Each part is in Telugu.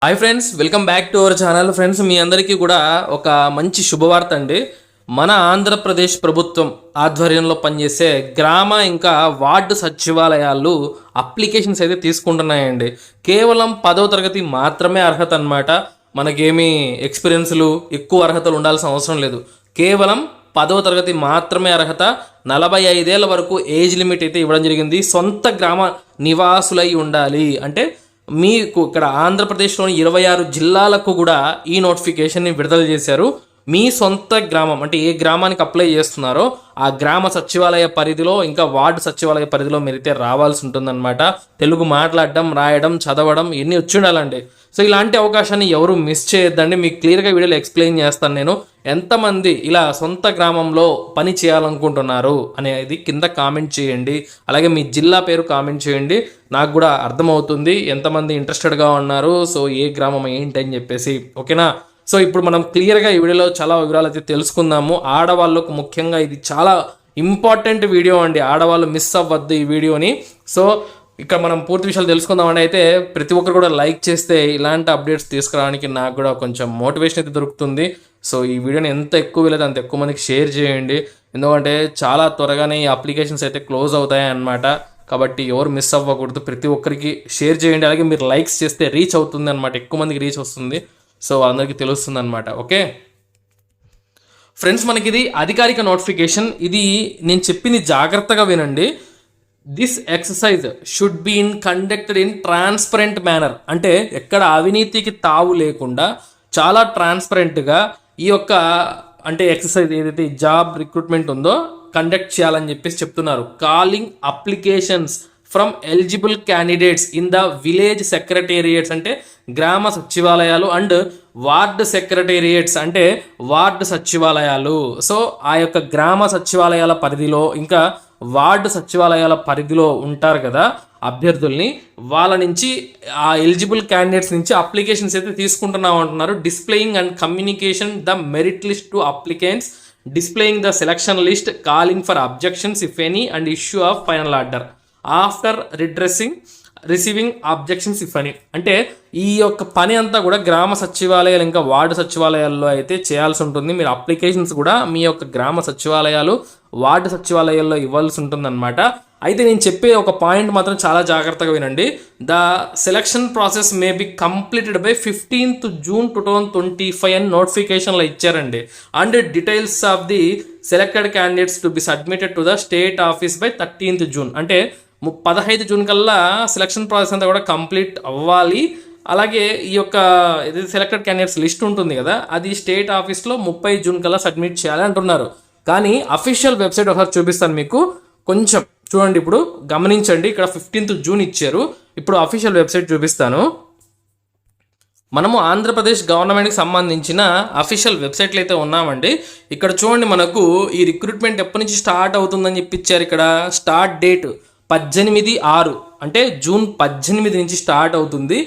Hi friends, welcome back to our channel. Friends, మీ అందరికీ కూడా ఒక మంచి శుభవార్త అండి. మన ఆంధ్రప్రదేశ్ ప్రభుత్వం ఆధ్వర్యంలో పనిచేసే గ్రామ ఇంకా వార్డు సచివాలయాలు అప్లికేషన్స్ అయితే తీసుకుంటున్నాయండి. కేవలం 10వ తరగతి మాత్రమే అర్హత అన్నమాట. మనకేమీ ఎక్స్పీరియన్స్లు ఎక్కువ అర్హతలు ఉండాల్సిన అవసరం లేదు. కేవలం 10వ తరగతి మాత్రమే అర్హత. 45 ఏళ్ల వరకు ఏజ్ లిమిట్ అయితే ఇవ్వడం జరిగింది. సొంత గ్రామ నివాసులై ఉండాలి. అంటే మీకు ఇక్కడ ఆంధ్రప్రదేశ్లోని 26 జిల్లాలకు కూడా ఈ నోటిఫికేషన్ని విడుదల చేశారు. మీ సొంత గ్రామం అంటే ఏ గ్రామానికి అప్లై చేస్తున్నారో ఆ గ్రామ సచివాలయ పరిధిలో ఇంకా వార్డు సచివాలయ పరిధిలో మీరైతే రావాల్సి ఉంటుందన్నమాట. తెలుగు మాట్లాడడం, రాయడం, చదవడం ఇవన్నీ వచ్చి ఉండాలండి. సో ఇలాంటి అవకాశాన్ని ఎవరు మిస్ చేయొద్దండి. మీకు క్లియర్గా వీడియోలో ఎక్స్ప్లెయిన్ చేస్తాను నేను. ఎంతమంది ఇలా సొంత గ్రామంలో పని చేయాలనుకుంటున్నారు అనేది కింద కామెంట్ చేయండి. అలాగే మీ జిల్లా పేరు కామెంట్ చేయండి. నాకు కూడా అర్థమవుతుంది ఎంతమంది ఇంట్రెస్టెడ్గా ఉన్నారు, సో ఏ గ్రామం ఏంటి అని చెప్పేసి. ఓకేనా? సో ఇప్పుడు మనం క్లియర్గా ఈ వీడియోలో చాలా వివరాలు అయితే తెలుసుకుందాము. ఆడవాళ్ళకు ముఖ్యంగా ఇది చాలా ఇంపార్టెంట్ వీడియో అండి. ఆడవాళ్ళు మిస్ అవ్వద్దు ఈ వీడియోని. సో ఇక్కడ మనం పూర్తి విషయాలు తెలుసుకుందామండి. అయితే ప్రతి ఒక్కరు కూడా లైక్ చేస్తే ఇలాంటి అప్డేట్స్ తీసుకురావడానికి నాకు కూడా కొంచెం మోటివేషన్ అయితే దొరుకుతుంది. సో ఈ వీడియోని ఎంత ఎక్కువ వీలైతే అంత ఎక్కువ మందికి షేర్ చేయండి. ఎందుకంటే చాలా త్వరగానే ఈ అప్లికేషన్స్ అయితే క్లోజ్ అవుతాయి అన్నమాట. కాబట్టి ఎవరు మిస్ అవ్వకూడదు. ప్రతి ఒక్కరికి షేర్ చేయండి. అలాగే మీరు లైక్స్ చేస్తే రీచ్ అవుతుంది అనమాట, ఎక్కువ మందికి రీచ్ వస్తుంది. సో అందరికీ తెలుస్తుంది అనమాట. ఓకే ఫ్రెండ్స్, మనకి ఇది అధికారిక నోటిఫికేషన్. ఇది నేను చెప్పింది జాగ్రత్తగా వినండి. This exercise should be conducted in transparent manner. అంటే ఎక్కడ అవినీతికి తావు లేకుండా చాలా ట్రాన్స్పరెంట్గా ఈ యొక్క అంటే ఎక్సర్సైజ్ ఏదైతే జాబ్ రిక్రూట్మెంట్ ఉందో కండక్ట్ చేయాలని చెప్పేసి చెప్తున్నారు. Calling applications from eligible candidates in the village secretariats అంటే గ్రామ సచివాలయాలు అండ్ వార్డు సెక్రటేరియట్స్ అంటే వార్డు సచివాలయాలు. సో ఆ యొక్క గ్రామ సచివాలయాల పరిధిలో ఇంకా వార్డు సచివాలయాల పరిధిలో ఉంటారు కదా అభ్యర్థుల్ని, వాళ్ళ నుంచి ఆ ఎలిజిబుల్ క్యాండిడేట్స్ నుంచి అప్లికేషన్స్ అయితే తీసుకుంటున్నాం అంటున్నారు. Displaying and communication the merit list to applicants, displaying the selection list, calling for objections if any and issue of final order after receiving objections if అని. అంటే ఈ యొక్క పని అంతా కూడా గ్రామ సచివాలయాలు ఇంకా వార్డు సచివాలయాల్లో అయితే చేయాల్సి ఉంటుంది. మీరు అప్లికేషన్స్ కూడా మీ యొక్క గ్రామ సచివాలయాలు వార్డు సచివాలయాల్లో ఇవ్వాల్సి ఉంటుందన్నమాట. అయితే నేను చెప్పే ఒక పాయింట్ మాత్రం చాలా జాగ్రత్తగా వినండి. The selection process may be completed by 15th June 2025 అని నోటిఫికేషన్లో ఇచ్చారండి. And details of the selected candidates to be submitted to the state office by 13th June. అంటే 15 జూన్ కల్లా సెలక్షన్ ప్రాసెస్ అంతా కూడా కంప్లీట్ అవ్వాలి. అలాగే ఈ యొక్క ఏదైతే సెలెక్టెడ్ క్యాండిడేట్స్ లిస్ట్ ఉంటుంది కదా, అది స్టేట్ ఆఫీస్లో 30 జూన్ కల్లా సబ్మిట్ చేయాలి అంటున్నారు. కానీ అఫీషియల్ వెబ్సైట్ ఒకసారి చూపిస్తాను మీకు, కొంచెం చూడండి. ఇప్పుడు గమనించండి, ఇక్కడ 15th June ఇచ్చారు. ఇప్పుడు అఫీషియల్ వెబ్సైట్ చూపిస్తాను. మనము ఆంధ్రప్రదేశ్ గవర్నమెంట్కి సంబంధించిన అఫీషియల్ వెబ్సైట్లు అయితే ఉన్నామండి. ఇక్కడ చూడండి, మనకు ఈ రిక్రూట్మెంట్ ఎప్పటి నుంచి స్టార్ట్ అవుతుందని చెప్పి ఇచ్చారు. ఇక్కడ స్టార్ట్ డేట్ 18/6 అంటే June 18 నుంచి స్టార్ట్ అవుతుంది.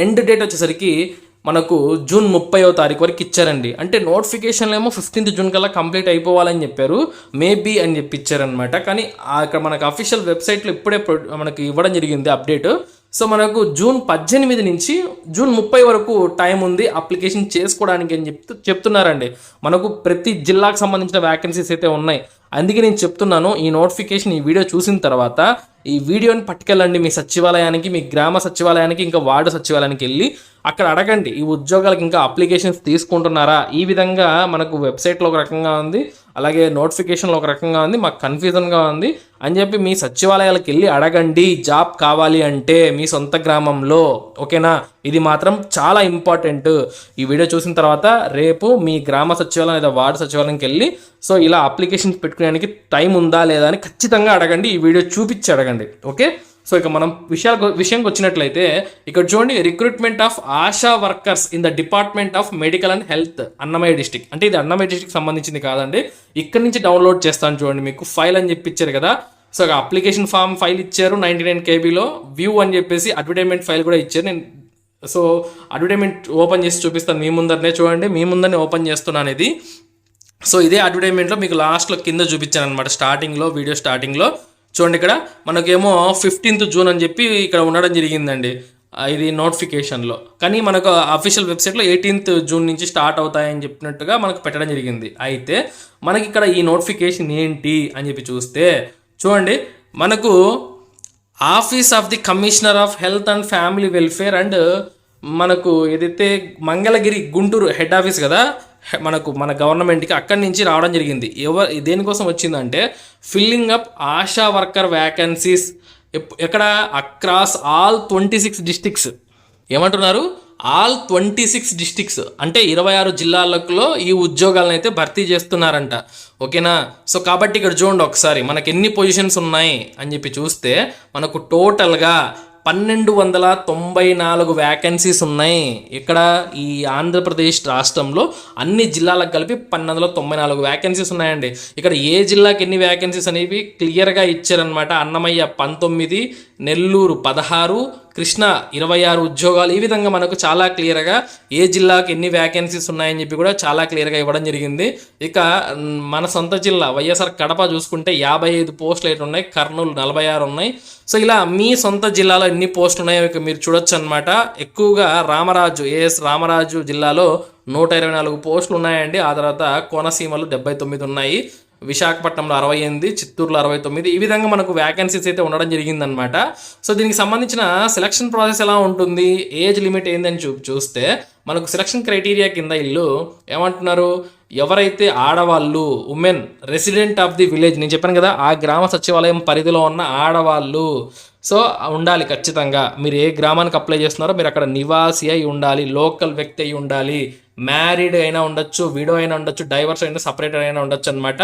ఎండ్ డేట్ వచ్చేసరికి మనకు June 30 వరకు ఇచ్చారండి. అంటే నోటిఫికేషన్లు ఏమో 15th June కల్లా కంప్లీట్ అయిపోవాలని చెప్పారు, మేబీ అని చెప్పి ఇచ్చారనమాట. కానీ ఇక్కడ మనకు అఫీషియల్ వెబ్సైట్లో ఇప్పుడే మనకి ఇవ్వడం జరిగింది అప్డేట్. సో మనకు June 18 నుంచి June 30 వరకు టైం ఉంది అప్లికేషన్ చేసుకోవడానికి అని చెప్తున్నారండి. మనకు ప్రతి జిల్లాకు సంబంధించిన వ్యాకెన్సీస్ అయితే ఉన్నాయి. అందుకే నేను చెప్తున్నాను, ఈ నోటిఫికేషన్ ఈ వీడియో చూసిన తర్వాత ఈ వీడియోని పట్టుకెళ్ళండి మీ సచివాలయానికి, మీ గ్రామ సచివాలయానికి ఇంకా వార్డు సచివాలయానికి వెళ్ళి అక్కడ అడగండి, ఈ ఉద్యోగాలకు ఇంకా అప్లికేషన్స్ తీసుకుంటున్నారా. ఈ విధంగా మనకు వెబ్సైట్లో ఒక రకంగా ఉంది, అలాగే నోటిఫికేషన్లో ఒక రకంగా ఉంది, మాకు కన్ఫ్యూజన్గా ఉంది అని చెప్పి మీ సచివాలయాలకు వెళ్ళి అడగండి జాబ్ కావాలి అంటే మీ సొంత గ్రామంలో. ఓకేనా? ఇది మాత్రం చాలా ఇంపార్టెంట్. ఈ వీడియో చూసిన తర్వాత రేపు మీ గ్రామ సచివాలయం లేదా వార్డు సచివాలయంకి వెళ్ళి సో ఇలా అప్లికేషన్స్ పెట్టుకోవడానికి టైం ఉందా లేదా అని ఖచ్చితంగా అడగండి. ఈ వీడియో చూపించి అడగండి. ఓకే, సో ఇక మనం విషయంకి వచ్చినట్లయితే ఇక్కడ చూడండి, recruitment of ASHA workers in the department of medical and health, Annamayya district. అంటే ఇది అన్నమయ్య డిస్టిక్ సంబంధించింది కాదండి. ఇక్కడ నుంచి డౌన్లోడ్ చేస్తాను చూడండి, మీకు ఫైల్ అని చెప్పి ఇచ్చారు కదా. సో అప్లికేషన్ ఫామ్ ఫైల్ ఇచ్చారు 99 KBలో, వ్యూ అని చెప్పేసి అడ్వర్టైజ్మెంట్ ఫైల్ కూడా ఇచ్చారు. నేను సో అడ్వర్టైజ్మెంట్ ఓపెన్ చేసి చూపిస్తాను మీ ముందరనే. చూడండి, మీ ముందరనే ఓపెన్ చేస్తున్నాను ఇది. సో ఇదే అడ్వర్టైజ్మెంట్లో మీకు లాస్ట్లో కింద చూపించాను అనమాట, స్టార్టింగ్లో, వీడియో స్టార్టింగ్లో. చూడండి, ఇక్కడ మనకేమో 15th June అని చెప్పి ఇక్కడ ఉండడం జరిగిందండి. ఇది నోటిఫికేషన్లో. కానీ మనకు అఫీషియల్ వెబ్సైట్లో 18th జూన్ నుంచి స్టార్ట్ అవుతాయని చెప్పినట్టుగా మనకు పెట్టడం జరిగింది. అయితే మనకి ఇక్కడ ఈ నోటిఫికేషన్ ఏంటి అని చెప్పి చూస్తే చూడండి, మనకు office of the commissioner of health and family welfare and మనకు ఏదైతే మంగళగిరి గుంటూరు హెడ్ ఆఫీస్ కదా మనకు మన గవర్నమెంట్కి, అక్కడి నుంచి రావడం జరిగింది. దేనికోసం వచ్చిందంటే filling up ASHA worker vacancies ఎక్కడ అక్రాస్ ఆల్ 26 డిస్టిక్స్. ఏమంటున్నారు? ఆల్ 26 డిస్టిక్స్ అంటే 26 జిల్లాలలో ఈ ఉద్యోగాలను అయితే భర్తీ చేస్తున్నారంట. ఓకేనా? సో కాబట్టి ఇక్కడ చూడండి ఒకసారి మనకి ఎన్ని పొజిషన్స్ ఉన్నాయి అని చెప్పి చూస్తే మనకు టోటల్గా 1294 వ్యాకెన్సీస్ ఉన్నాయి. ఇక్కడ ఈ ఆంధ్రప్రదేశ్ రాష్ట్రంలో అన్ని జిల్లాలకు కలిపి 1294 వ్యాకెన్సీస్ ఉన్నాయండి. ఇక్కడ ఏ జిల్లాకి ఎన్ని వ్యాకెన్సీస్ అనేవి క్లియర్గా ఇచ్చారనమాట. అన్నమయ్య 19, నెల్లూరు 16, కృష్ణ 26 ఉద్యోగాలు. ఈ విధంగా మనకు చాలా క్లియర్గా ఏ జిల్లాకి ఎన్ని వ్యాకెన్సీస్ ఉన్నాయని చెప్పి కూడా చాలా క్లియర్గా ఇవ్వడం జరిగింది. ఇక మన సొంత జిల్లా వైఎస్ఆర్ కడప చూసుకుంటే 55 పోస్టులు అయితే ఉన్నాయి, కర్నూలు 46 ఉన్నాయి. సో ఇలా మీ సొంత జిల్లాలో ఎన్ని పోస్టులు ఉన్నాయో ఇక మీరు చూడొచ్చు అనమాట. ఎక్కువగా రామరాజు, ఏఎస్ రామరాజు జిల్లాలో 124 పోస్టులు ఉన్నాయండి. ఆ తర్వాత కోనసీమలో 79 ఉన్నాయి, విశాఖపట్నంలో 68, చిత్తూరులో 69. ఈ విధంగా మనకు వ్యాకెన్సీస్ అయితే ఉండడం జరిగిందనమాట. సో దీనికి సంబంధించిన సెలక్షన్ ప్రాసెస్ ఎలా ఉంటుంది, ఏజ్ లిమిట్ ఏందని చూస్తే మనకు సెలక్షన్ క్రైటీరియా కింద ఇల్లు ఏమంటున్నారు, ఎవరైతే ఆడవాళ్ళు women resident of the village, నేను చెప్పాను కదా ఆ గ్రామ సచివాలయం పరిధిలో ఉన్న ఆడవాళ్ళు సో ఉండాలి ఖచ్చితంగా. మీరు ఏ గ్రామానికి అప్లై చేస్తున్నారో మీరు అక్కడ నివాసి అయి ఉండాలి, లోకల్ వ్యక్తి అయి ఉండాలి, మ్యారీడ్ అయినా ఉండొచ్చు, విడో అయినా ఉండొచ్చు, డైవర్స్ అయినా సపరేటర్ అయినా ఉండొచ్చు అనమాట.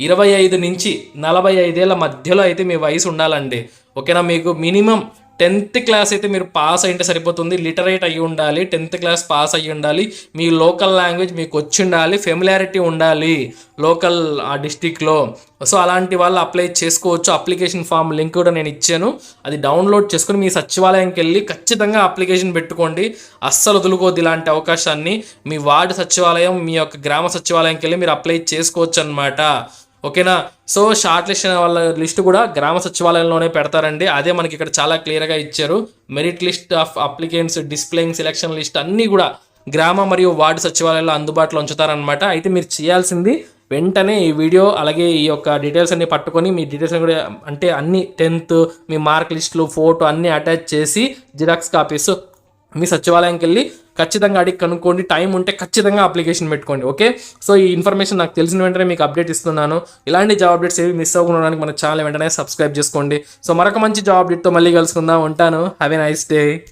25 నుంచి 45 ఏళ్ళ మధ్యలో అయితే మీ వయసు ఉండాలండి. ఓకేనా? మీకు మినిమం 10th క్లాస్ అయితే మీరు పాస్ అయితే సరిపోతుంది. లిటరేట్ అయ్యి ఉండాలి, 10th క్లాస్ పాస్ అయ్యి ఉండాలి, మీ లోకల్ లాంగ్వేజ్ మీకు వచ్చి ఉండాలి, ఫెమిలారిటీ ఉండాలి లోకల్ ఆ డిస్టిక్లో. సో అలాంటి వాళ్ళు అప్లై చేసుకోవచ్చు. అప్లికేషన్ ఫామ్ లింక్ కూడా నేను ఇచ్చాను, అది డౌన్లోడ్ చేసుకుని మీ సచివాలయంకి వెళ్ళి ఖచ్చితంగా అప్లికేషన్ పెట్టుకోండి. అస్సలు వదులుకోవద్దు ఇలాంటి అవకాశాన్ని. మీ వార్డు సచివాలయం, మీ యొక్క గ్రామ సచివాలయంకి వెళ్ళి మీరు అప్లై చేసుకోవచ్చు అనమాట. ఓకేనా? సో షార్ట్ లిస్ట్ వాళ్ళ లిస్ట్ కూడా గ్రామ సచివాలయంలోనే పెడతారండి. అదే మనకి ఇక్కడ చాలా క్లియర్గా ఇచ్చారు. Merit list of applicants, displaying selection list అన్నీ కూడా గ్రామ మరియు వార్డు సచివాలయంలో అందుబాటులో ఉంచుతారనమాట. అయితే మీరు చేయాల్సింది వెంటనే ఈ వీడియో అలాగే ఈ యొక్క డీటెయిల్స్ అన్ని పట్టుకొని మీ డీటెయిల్స్ కూడా అంటే అన్ని 10th మీ మార్క్ లిస్టులు ఫోటో అన్నీ అటాచ్ చేసి జిరాక్స్ కాపీస్ మీ సచివాలయంకి వెళ్ళి ఖచ్చితంగా అడిగి కనుక్కోండి. టైం ఉంటే ఖచ్చితంగా అప్లికేషన్ పెట్టుకోండి. ఓకే? సో ఈ ఇన్ఫర్మేషన్ నాకు తెలిసిన వెంటనే మీకు అప్డేట్ ఇస్తున్నాను. ఇలాంటి జాబ్ అప్డేట్స్ ఏవి మిస్ అవ్వకుండా మన ఛానల్ వెంటనే సబ్స్క్రైబ్ చేసుకోండి. సో మరొక మంచి జాబ్ అప్డేట్తో మళ్ళీ కలుసుకుందాం. ఉంటాను. Have a nice day.